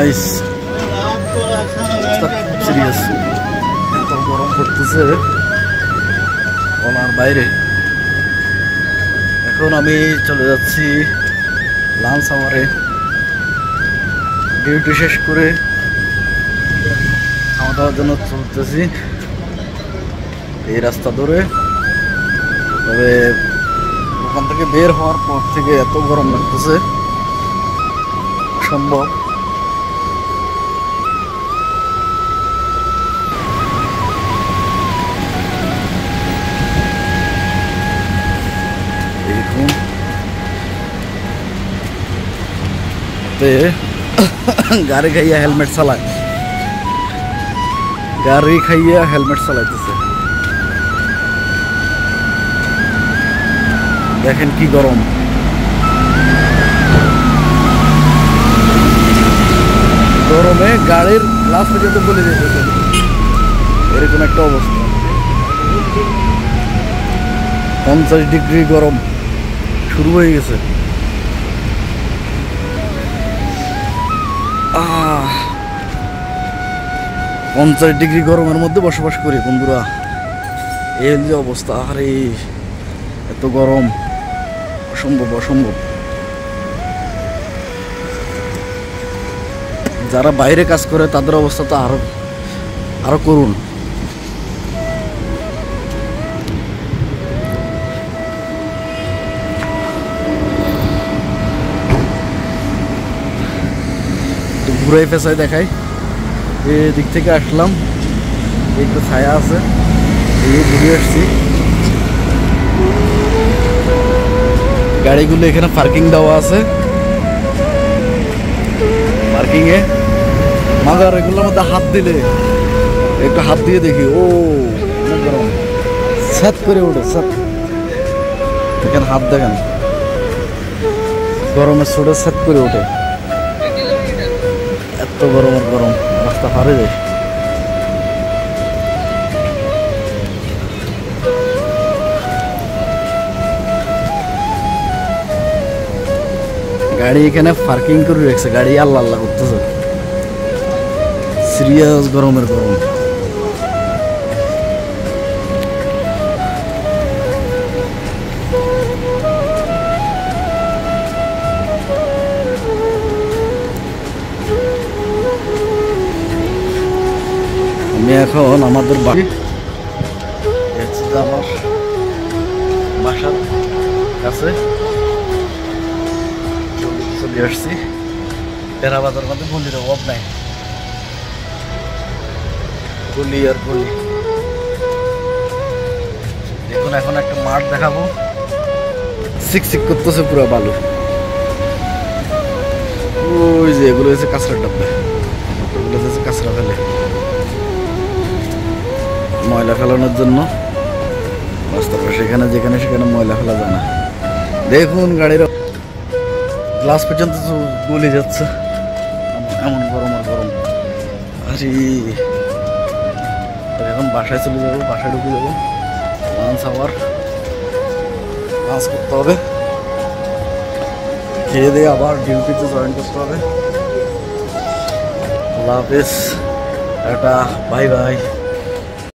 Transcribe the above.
Guys serious এত গরম পড়তেছে বলার বাইরে। এখন আমি চলে যাচ্ছি লাঞ্চ আওয়ারে, ডিউটি শেষ করে খাওয়া দাওয়ার জন্য চলতেছি এই রাস্তা ধরে। তবে ওখান থেকে বের হওয়ার পর থেকে এত গরম লাগতেছে অসম্ভব। गाड़ी खाइया हेलमेट चालाय, गाड़ी खाइया हेलमेट चालाइतेছে। দেখেন কি গরম, গরমে গাড়ির গ্লাস পর্যন্ত বলে যেতেছে, এরকম একটা অবস্থা। 50 ডিগ্রি গরম শুরু হয়ে গেছে। 50 ডিগ্রি গরমের মধ্যে বসবাস করি বন্ধুরা, এই যে অবস্থা। আরে এত গরম অসম্ভব অসম্ভব। যারা বাইরে কাজ করে তাদের অবস্থা তো আরো করুন। ঘুরাই পেঁচাই দেখাই, এদিক থেকে আসলাম, একটু ছায়া আছে, এই ঘুরে আসছি। গাড়িগুলো এখানে পার্কিং দেওয়া আছে, পার্কিং এ মাগার এগুলোর মধ্যে হাত দিলে একটু হাত দিয়ে দেখি, ও অনেক গরম, স্যাত করে ওঠে স্যাত। এখানে হাত দেখেন, গরমের ছোটে স্যাত করে ওঠে। এত গরমের গরম, রাস্তা হারে যায়। গাড়ি এখানে পার্কিং করে রাখছে, গাড়ি আল্লাহ আল্লাহ করতেছে, সিরিয়াস গরমের গরম। আমি এখন আমাদের বাড়ি, আমার বাসার কাছে চলে আসছি। টেরা বাজার মধ্যে গলির অভাব নাই, গলি আর গলি। দেখুন এখন একটা মাঠ দেখাবো, সিকসিক করতেছে পুরো বালু। ওই যে এগুলো হচ্ছে কাঁচড়ার ডাব্বা, এগুলো হচ্ছে কাঁচড়া ফেলে, ময়লা ফেলানোর জন্য রাস্তার পাশে এখানে যেখানে সেখানে ময়লা ফেলা যায় না। দেখুন গাড়ির গ্লাস পর্যন্ত গলে যাচ্ছে, এমন গরম আর গরম। আরে এখন বাসায় চলে যাবো, বাসায় ঢুকে যাবো, লাঞ্চ আওয়ার, লাঞ্চ করতে হবে, খেয়ে দিয়ে আবার ডিউটিতে জয়েন করতে হবে। আল্লাহ হাফেজ, টাটা, বাই বাই।